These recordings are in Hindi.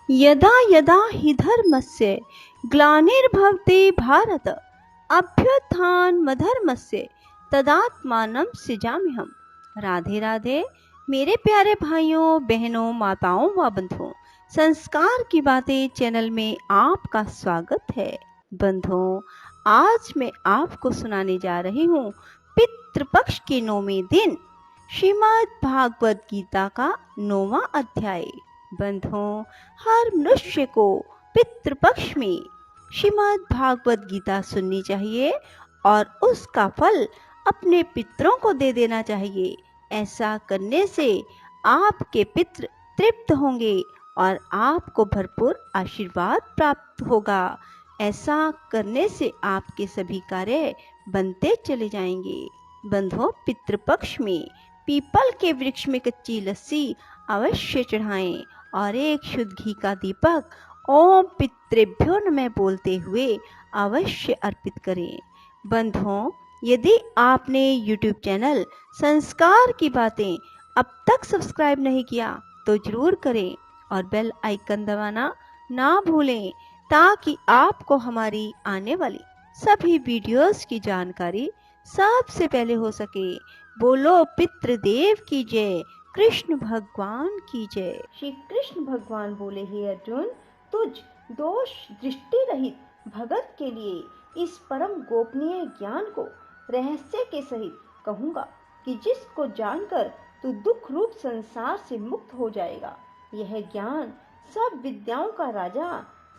यदा यदा हि धर्मस्य ग्लानिर्भवति भारत अभ्युत्थानमधर्मस्य तदात्मानं सृजाम्यहम्। राधे राधे मेरे प्यारे भाइयों बहनों माताओं व बंधुओं, संस्कार की बातें चैनल में आपका स्वागत है। बंधुओं, आज मैं आपको सुनाने जा रही हूँ पितृपक्ष के 9वें दिन श्रीमद् भागवत गीता का 9वां अध्याय। बंधुओं, हर मनुष्य को पितृपक्ष में श्रीमद् भागवत गीता सुननी चाहिए और उसका फल अपने पितरों को दे देना चाहिए। ऐसा करने से आपके पितृ तृप्त होंगे और आपको भरपूर आशीर्वाद प्राप्त होगा। ऐसा करने से आपके सभी कार्य बनते चले जाएंगे। बंधुओं, पितृपक्ष में पीपल के वृक्ष में कच्ची लस्सी अवश्य चढ़ाएं और एक शुद्ध घी का दीपक ओम पितृभ्यो नमः बोलते हुए अवश्य अर्पित करें। बंधुओं, यदि आपने YouTube चैनल संस्कार की बातें अब तक सब्सक्राइब नहीं किया तो जरूर करें और बेल आइकन दबाना ना भूलें ताकि आपको हमारी आने वाली सभी वीडियोस की जानकारी सबसे पहले हो सके। बोलो पितृदेव की जय, कृष्ण भगवान की जय। श्री कृष्ण भगवान बोले, हे अर्जुन, तुझ दोष दृष्टि रहित भगत के लिए इस परम गोपनीय ज्ञान को रहस्य के सहित कहूँगा कि जिसको जानकर तू दुख रूप संसार से मुक्त हो जाएगा। यह ज्ञान सब विद्याओं का राजा,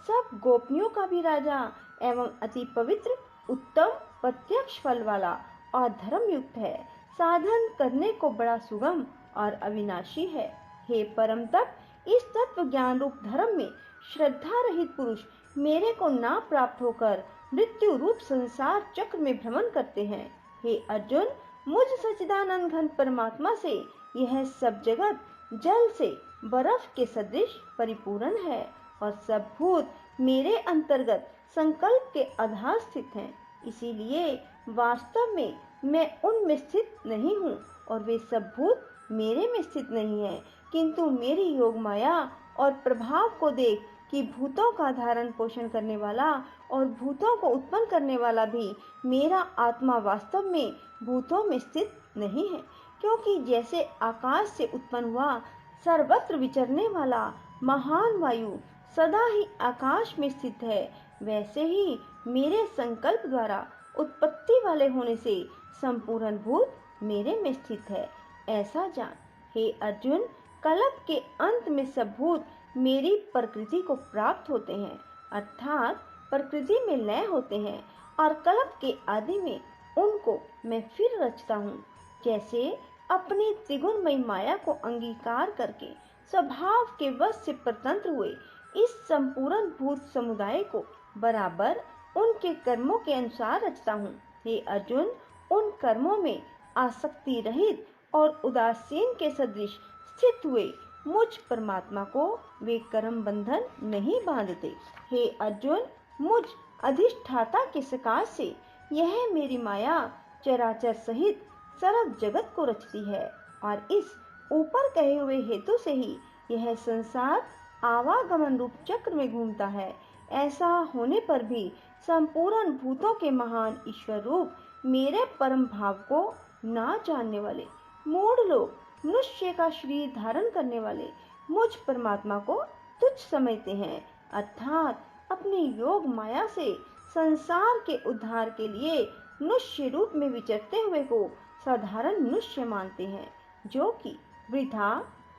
सब गोपनियों का भी राजा एवं अति पवित्र, उत्तम, प्रत्यक्ष फल वाला और धर्म युक्त है। साधन करने को बड़ा सुगम और अविनाशी है। हे परम तप, इस तत्व ज्ञान रूप धर्म में श्रद्धा रहित पुरुष मेरे को ना प्राप्त होकर मृत्यु रूप संसार चक्र में भ्रमण करते हैं। हे अर्जुन, मुझ सच्चिदानंद घन परमात्मा से यह सब जगत जल से बर्फ के सदृश परिपूर्ण है और सब भूत मेरे अंतर्गत संकल्प के आधार स्थित हैं। इसीलिए वास्तव में मैं उनमें स्थित नहीं हूँ और वे सब भूत मेरे में स्थित नहीं है, किंतु मेरी योग माया और प्रभाव को देख कि भूतों का धारण पोषण करने वाला और भूतों को उत्पन्न करने वाला भी मेरा आत्मा वास्तव में भूतों में स्थित नहीं है। क्योंकि जैसे आकाश से उत्पन्न हुआ सर्वत्र विचरने वाला महान वायु सदा ही आकाश में स्थित है, वैसे ही मेरे संकल्प द्वारा उत्पत्ति वाले होने से संपूर्ण भूत मेरे में स्थित है। ऐसा जान हे अर्जुन, कल्प के अंत में सब भूत मेरी प्रकृति को प्राप्त होते हैं, अर्थात प्रकृति में लय होते हैं और कल्प के आदि में उनको मैं फिर रचता हूँ। जैसे अपनी त्रिगुणमयी माया को अंगीकार करके स्वभाव के वश से परतंत्र हुए इस संपूर्ण भूत समुदाय को बराबर उनके कर्मों के अनुसार रचता हूँ। हे अर्जुन, उन कर्मों में आसक्ति रहित और उदासीन के सदृश स्थित हुए मुझ परमात्मा को वे कर्म बंधन नहीं बांधते। हे अर्जुन, मुझ अधिष्ठाता के सकाश से यह मेरी माया चराचर सहित सर्व जगत को रचती है और इस ऊपर कहे हुए हेतु से ही यह संसार आवागमन रूप चक्र में घूमता है। ऐसा होने पर भी संपूर्ण भूतों के महान ईश्वर रूप मेरे परम भाव को ना जानने वाले मूढ़ लोग मनुष्य का शरीर धारण करने वाले मुझ परमात्मा को तुच्छ समझते हैं, अर्थात अपनी योग माया से संसार के उद्धार के लिए मनुष्य रूप में विचरते हुए को साधारण मनुष्य मानते हैं, जो कि वृथा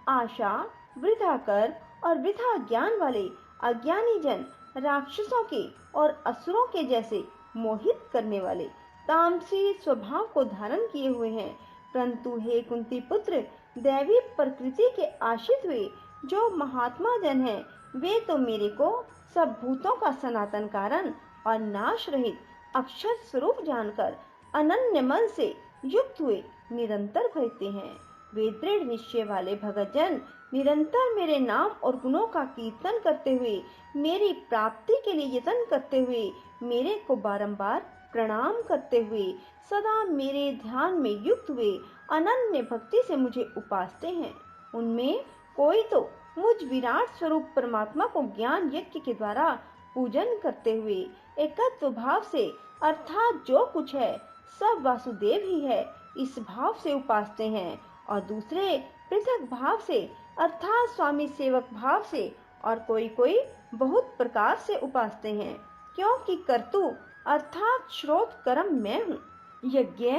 आशा, वृथा कर और वृथा ज्ञान वाले अज्ञानी जन राक्षसों के और असुरों के जैसे मोहित करने वाले तामसी स्वभाव को धारण किए हुए हैं। परंतु हे कुंती पुत्र, दैवी प्रकृति के आश्रित हुए जो महात्मा जन हैं, वे तो मेरे को सब भूतों का सनातन कारण और नाश रहित अक्षर स्वरूप जानकर अनन्य मन से युक्त हुए निरंतर भजते हैं। वे दृढ़ निश्चय वाले भगत जन निरंतर मेरे नाम और गुणों का कीर्तन करते हुए मेरी प्राप्ति के लिए यत्न करते हुए मेरे को बारंबार प्रणाम करते हुए सदा मेरे ध्यान में युक्त हुए अनन्य भक्ति से मुझे उपासते हैं। उनमें कोई तो मुझ विराट स्वरूप परमात्मा को ज्ञान यज्ञ के द्वारा पूजन करते हुए एकत्व भाव से, अर्थात जो कुछ है सब वासुदेव ही है, इस भाव से उपासते हैं, और दूसरे पृथक भाव से अर्थात स्वामी सेवक भाव से और कोई कोई बहुत प्रकार से उपासते हैं, क्योंकि कर्तु अर्थात श्रोत कर्म मैं हूँ, यज्ञ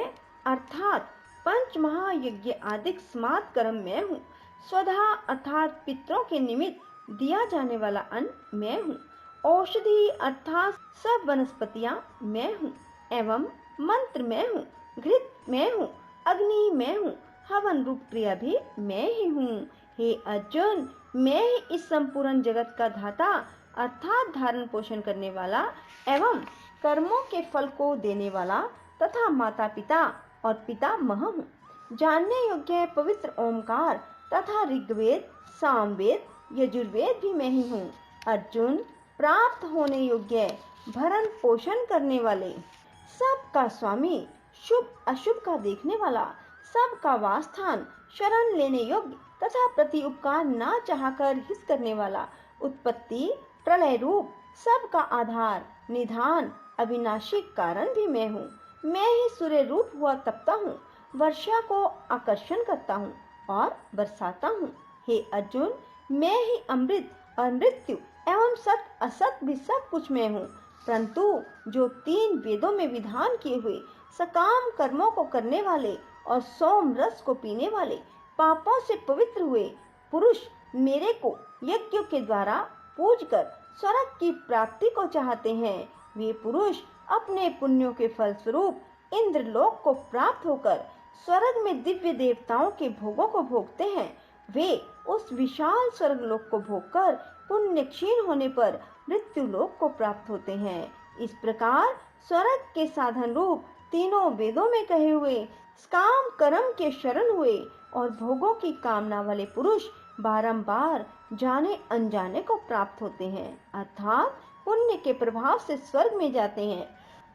अर्थात पंच महायज्ञ आदि स्मार्त कर्म मैं हूँ, स्वधा अर्थात पितरों के निमित्त दिया जाने वाला अन्न मैं हूँ, औषधि अर्थात सब वनस्पतियाँ मैं हूँ, एवं मंत्र मैं हूँ, घृत मैं हूँ, अग्नि मैं हूँ, हवन रूप क्रिया भी मैं ही हूँ। हे अर्जुन, मैं ही इस संपूर्ण जगत का धाता अर्थात धारण पोषण करने वाला एवं कर्मों के फल को देने वाला तथा माता पिता और पितामह हूँ। जानने योग्य पवित्र ओमकार तथा ऋग्वेद, सामवेद, यजुर्वेद भी मैं ही हूँ। अर्जुन, प्राप्त होने योग्य भरण पोषण करने वाले, सबका स्वामी, शुभ अशुभ का देखने वाला, सबका वासस्थान, शरण लेने योग्य तथा प्रति उपकार ना चाहकर हित करने वाला, उत्पत्ति प्रलय रूप सबका आधार, निधान, अविनाशी कारण भी मैं हूँ। मैं ही सूर्य रूप हुआ तपता हूँ, वर्षा को आकर्षण करता हूँ और बरसाता हूँ। हे अर्जुन, मैं ही अमृत और मृत्यु एवं सत असत भी सब कुछ मैं हूँ। परंतु जो 3 वेदों में विधान किए हुए सकाम कर्मों को करने वाले और सोम रस को पीने वाले, पापों से पवित्र हुए पुरुष मेरे को यज्ञों के द्वारा पूज कर स्वर्ग की प्राप्ति को चाहते हैं, वे पुरुष अपने पुण्यों के फल स्वरूप इंद्रलोक को प्राप्त होकर स्वर्ग में दिव्य देवताओं के भोगों को भोगते हैं। वे उस विशाल स्वर्ग लोक को भोगकर पुण्य क्षीण होने पर मृत्यु लोक को प्राप्त होते हैं। इस प्रकार स्वर्ग के साधन रूप तीनों वेदों में कहे हुए काम कर्म के शरण हुए और भोगों की कामना वाले पुरुष बारंबार जाने अनजाने को प्राप्त होते हैं, अर्थात पुण्य के प्रभाव से स्वर्ग में जाते हैं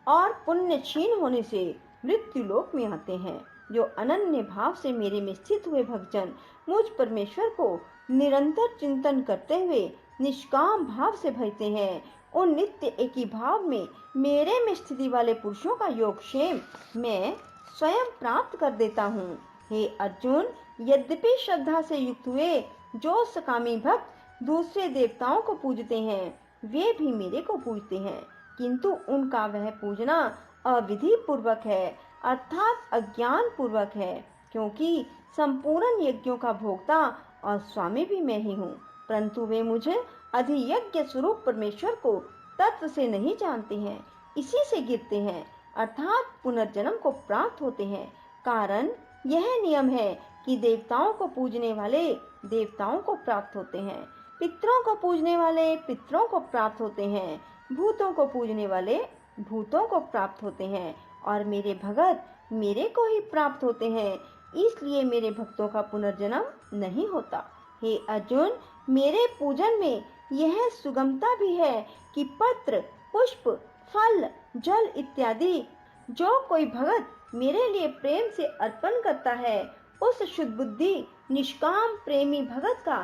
और पुण्य क्षीण होने से मृत्यु लोक में आते हैं। जो अनन्य भाव से मेरे में स्थित हुए भक्तजन मुझ परमेश्वर को निरंतर चिंतन करते हुए निष्काम भाव से भजते हैं, उन नित्य एक ही भाव में मेरे में स्थिति वाले पुरुषों का योगक्षेम मैं स्वयं प्राप्त कर देता हूँ। हे अर्जुन, यद्यपि श्रद्धा से युक्त हुए जो सकामी भक्त दूसरे देवताओं को पूजते हैं, वे भी मेरे को पूजते हैं, किंतु उनका वह पूजना अविधि पूर्वक है, अर्थात अज्ञान पूर्वक है, क्योंकि संपूर्ण यज्ञों का भोक्ता और स्वामी भी मैं ही हूँ। परंतु वे मुझे अधियज्ञ स्वरूप परमेश्वर को तत्व से नहीं जानते हैं, इसी से गिरते हैं, अर्थात पुनर्जन्म को प्राप्त होते हैं। कारण यह नियम है कि देवताओं को पूजने वाले देवताओं को प्राप्त होते हैं, पितरों को पूजने वाले पितरों को प्राप्त होते हैं, भूतों को पूजने वाले भूतों को प्राप्त होते हैं, और मेरे भगत मेरे को ही प्राप्त होते हैं। इसलिए मेरे भक्तों का पुनर्जन्म नहीं होता। हे अर्जुन, मेरे पूजन में यह सुगमता भी है कि पत्र, पुष्प, फल, जल इत्यादि जो कोई भगत मेरे लिए प्रेम से अर्पण करता है, उस शुद्ध बुद्धि निष्काम प्रेमी भगत का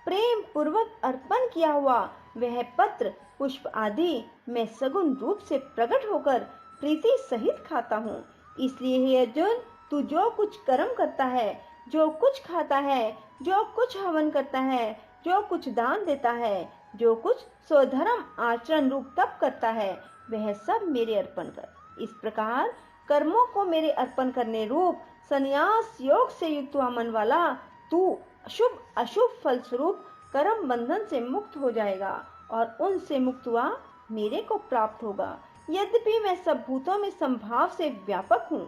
प्रेम पूर्वक अर्पण किया हुआ वह पत्र, पुष्प आदि मैं सगुण रूप से प्रकट होकर प्रीति सहित खाता हूँ। इसलिए हे अर्जुन, तू जो कुछ कर्म करता है, जो कुछ खाता है, जो कुछ हवन करता है, जो कुछ दान देता है, जो कुछ स्वधर्म आचरण रूप तप करता है, वह सब मेरे अर्पण कर। इस प्रकार कर्मों को मेरे अर्पण करने रूप संन्यास योग से युक्त हुआ मन वाला तू शुभ अशुभ फल स्वरूप कर्म बंधन से मुक्त हो जाएगा और उनसे मुक्त हुआ मेरे को प्राप्त होगा। यद्यपि मैं सब भूतों में संभाव से व्यापक हूँ,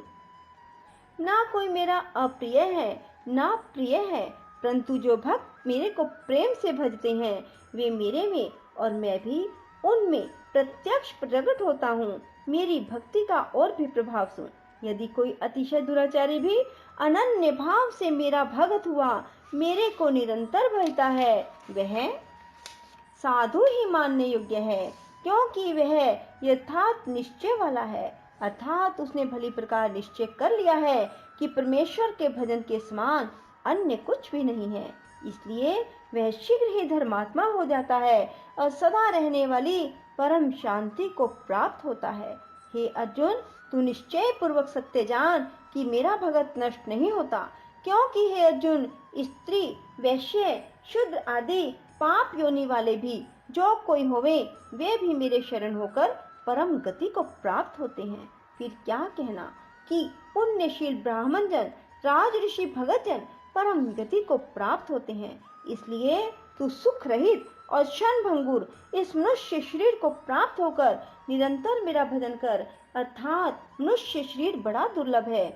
ना कोई मेरा अप्रिय है ना प्रिय है, परंतु जो भक्त मेरे को प्रेम से भजते हैं, वे मेरे में और मैं भी उनमें प्रत्यक्ष प्रकट होता हूँ। मेरी भक्ति का और भी प्रभाव सुन। यदि कोई अतिशय दुराचारी भी अनन्य भाव से मेरा भगत हुआ मेरे को निरंतर भजता है, वह साधु ही मानने योग्य है, क्योंकि वह यथार्थ निश्चय वाला है, अर्थात उसने भली प्रकार निश्चय कर लिया है कि परमेश्वर के भजन के समान अन्य कुछ भी नहीं है। इसलिए वह शीघ्र ही धर्मात्मा हो जाता है और सदा रहने वाली परम शांति को प्राप्त होता है। हे अर्जुन, तू निश्चय पूर्वक सत्य जान कि मेरा भगत नष्ट नहीं होता, क्योंकि हे अर्जुन, स्त्री, वैश्य, शूद्र आदि पाप योनि वाले भी जो कोई होवे, वे भी मेरे शरण होकर परम गति को प्राप्त होते हैं। फिर क्या कहना कि पुण्यशील ब्राह्मण जन, राज ऋषि, भगत जन परम गति को प्राप्त होते हैं। इसलिए तू सुख रहित और क्षण भंगुर इस मनुष्य शरीर को प्राप्त होकर निरंतर मेरा भजन कर, अर्थात मनुष्य शरीर बड़ा दुर्लभ है,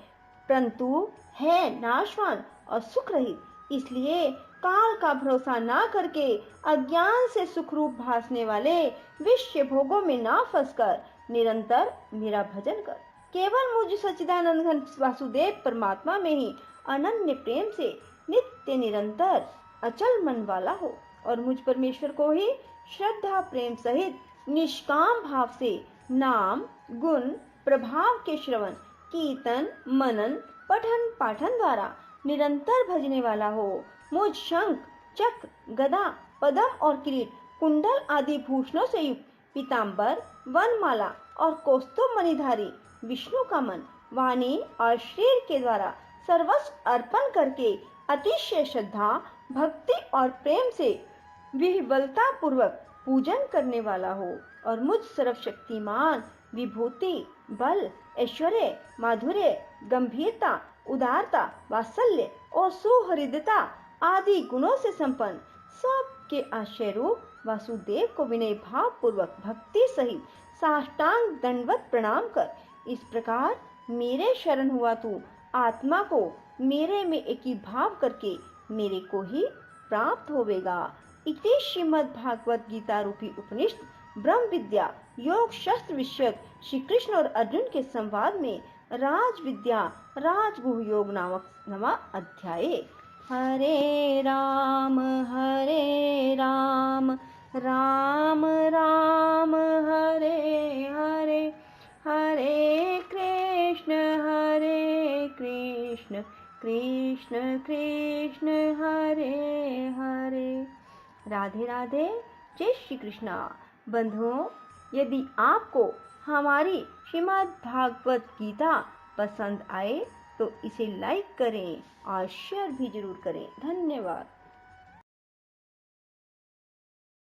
परंतु है नाशवान और सुख रहित। इसलिए काल का भरोसा ना करके अज्ञान से सुख रूप भासने वाले विषय भोगों में ना फंसकर निरंतर मेरा भजन कर। केवल मुझ सच्चिदानंद घन वासुदेव परमात्मा में ही अनन्य प्रेम से नित्य निरंतर अचल मन वाला हो और मुझ परमेश्वर को ही श्रद्धा प्रेम सहित निष्काम भाव से नाम गुण प्रभाव के श्रवण कीर्तन मनन पठन पाठन द्वारा निरंतर भजने वाला हो। मुझ शंख चक्र गदा पदम और किरीट कुंडल आदि भूषणों से युक्त पीताम्बर वनमाला और कौस्तुभ मणिधारी विष्णु का मन वाणी और शरीर के द्वारा सर्वस्व अर्पण करके अतिशय श्रद्धा भक्ति और प्रेम से विह्वलता पूर्वक पूजन करने वाला हो और मुझ सर्वशक्तिमान विभूति बल ऐश्वर्य माधुर्य गंभीरता उदारता वात्सल्य और सुहृदता आदि गुणों से संपन्न सबके आश्रय रूप वासुदेव को विनय भाव पूर्वक भक्ति सहित साष्टांग दंडवत प्रणाम कर इस प्रकार मेरे शरण हुआ तू आत्मा को मेरे में एकी भाव करके मेरे को ही प्राप्त होवेगा। इति श्रीमद् भागवत गीता रूपी उपनिषद ब्रह्म विद्या योग शस्त्र विषयक श्री कृष्ण और अर्जुन के संवाद में राज विद्या राजगुह योग नामक नवा अध्याय। हरे राम राम राम हरे हरे हरे कृष्ण कृष्ण कृष्ण हरे हरे। राधे राधे। जय श्री कृष्णा। बंधुओं, यदि आपको हमारी श्रीमद् भागवत गीता पसंद आए तो इसे लाइक करें और शेयर भी जरूर करें। धन्यवाद।